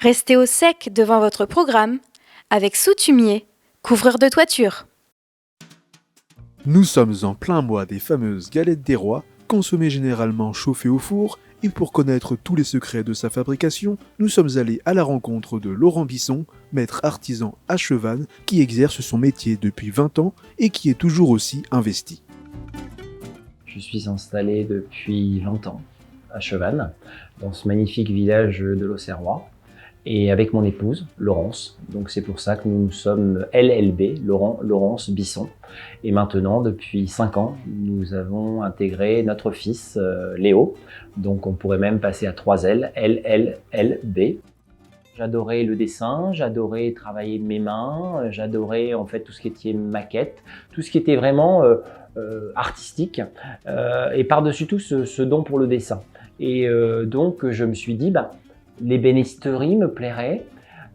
Restez au sec devant votre programme avec Soutumier, couvreur de toiture. Nous sommes en plein mois des fameuses galettes des rois, consommées généralement chauffées au four, et pour connaître tous les secrets de sa fabrication, nous sommes allés à la rencontre de Laurent Bisson, maître artisan à Chevannes, qui exerce son métier depuis 20 ans et qui est toujours aussi investi. Je suis installé depuis 20 ans à Chevannes, dans ce magnifique village de l'Auxerrois, et avec mon épouse, Laurence. Donc c'est pour ça que nous sommes LLB, Laurence Bisson. Et maintenant, depuis 5 ans, nous avons intégré notre fils, Léo. Donc on pourrait même passer à 3 L, LLLB. J'adorais le dessin, j'adorais travailler mes mains, j'adorais en fait tout ce qui était maquette, tout ce qui était vraiment artistique, et par-dessus tout ce don pour le dessin. Et donc je me suis dit, l'ébénisterie me plairait,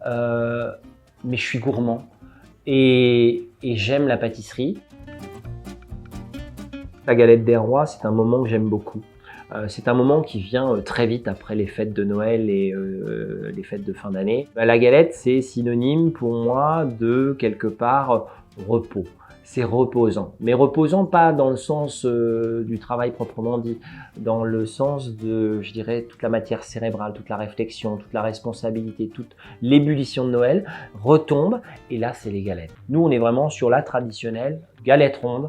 mais je suis gourmand et j'aime la pâtisserie. La galette des rois, c'est un moment que j'aime beaucoup. C'est un moment qui vient très vite après les fêtes de Noël et les fêtes de fin d'année. La galette, c'est synonyme pour moi de quelque part repos. C'est reposant, mais reposant pas dans le sens du travail proprement dit, dans le sens de, je dirais, toute la matière cérébrale, toute la réflexion, toute la responsabilité, toute l'ébullition de Noël retombe, et là c'est les galettes. Nous on est vraiment sur la traditionnelle galette ronde,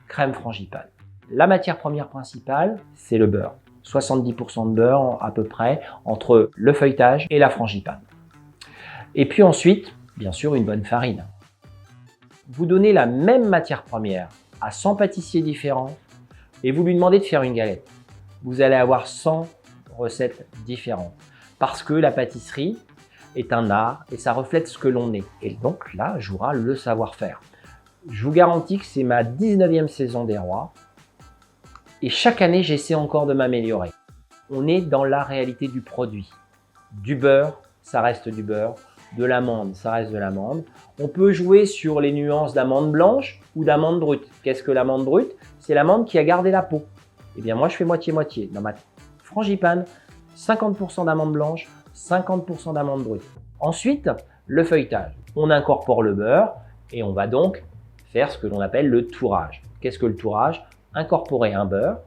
crème frangipane. La matière première principale, c'est le beurre. 70% de beurre à peu près entre le feuilletage et la frangipane. Et puis ensuite, bien sûr, une bonne farine. Vous donnez la même matière première à 100 pâtissiers différents et vous lui demandez de faire une galette. Vous allez avoir 100 recettes différentes parce que la pâtisserie est un art et ça reflète ce que l'on est. Et donc là, jouera le savoir-faire. Je vous garantis que c'est ma 19e saison des rois et chaque année, j'essaie encore de m'améliorer. On est dans la réalité du produit. Du beurre, ça reste du beurre. De l'amande, ça reste de l'amande. On peut jouer sur les nuances d'amande blanche ou d'amande brute. Qu'est-ce que l'amande brute? C'est l'amande qui a gardé la peau. Eh bien moi je fais moitié-moitié. Dans ma frangipane, 50% d'amande blanche, 50% d'amande brute. Ensuite, le feuilletage. On incorpore le beurre et on va donc faire ce que l'on appelle le tourage. Qu'est-ce que le tourage? Incorporer un beurre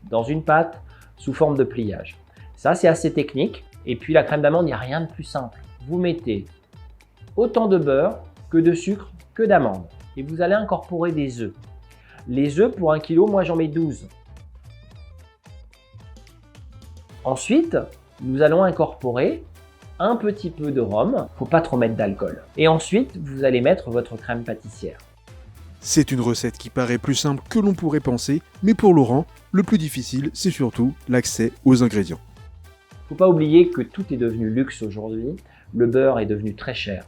dans une pâte sous forme de pliage. Ça c'est assez technique. Et puis la crème d'amande, il n'y a rien de plus simple. Vous mettez autant de beurre que de sucre que d'amande et vous allez incorporer des œufs. Les œufs pour 1 kg, moi j'en mets 12. Ensuite, nous allons incorporer un petit peu de rhum, faut pas trop mettre d'alcool. Et ensuite, vous allez mettre votre crème pâtissière. C'est une recette qui paraît plus simple que l'on pourrait penser, mais pour Laurent, le plus difficile, c'est surtout l'accès aux ingrédients. Faut pas oublier que tout est devenu luxe aujourd'hui. Le beurre est devenu très cher.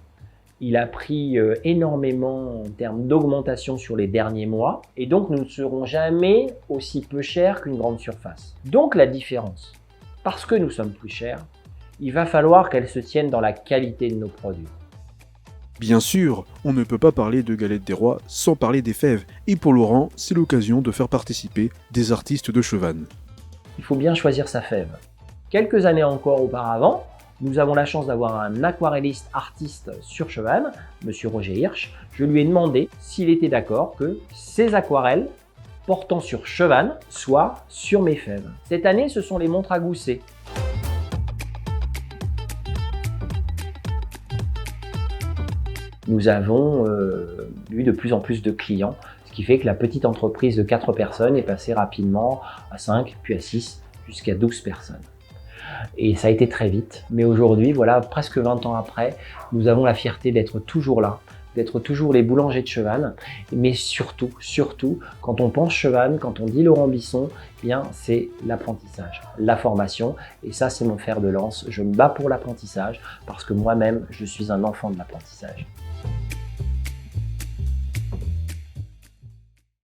Il a pris énormément en termes d'augmentation sur les derniers mois et donc nous ne serons jamais aussi peu chers qu'une grande surface. Donc la différence, parce que nous sommes plus chers, il va falloir qu'elle se tienne dans la qualité de nos produits. Bien sûr, on ne peut pas parler de galettes des rois sans parler des fèves, et pour Laurent, c'est l'occasion de faire participer des artistes de Chevannes. Il faut bien choisir sa fève. Quelques années encore auparavant, nous avons la chance d'avoir un aquarelliste artiste sur Chevannes, monsieur Roger Hirsch. Je lui ai demandé s'il était d'accord que ces aquarelles portant sur Chevannes soient sur mes fèves. Cette année, ce sont les montres à gousset. Nous avons eu de plus en plus de clients, ce qui fait que la petite entreprise de 4 personnes est passée rapidement à 5, puis à 6, jusqu'à 12 personnes. Et ça a été très vite, mais aujourd'hui, voilà, presque 20 ans après, nous avons la fierté d'être toujours là, d'être toujours les boulangers de Chevannes, mais surtout, quand on pense Chevannes, quand on dit Laurent Bisson, eh bien c'est l'apprentissage, la formation, et ça c'est mon fer de lance. Je me bats pour l'apprentissage parce que moi-même, je suis un enfant de l'apprentissage.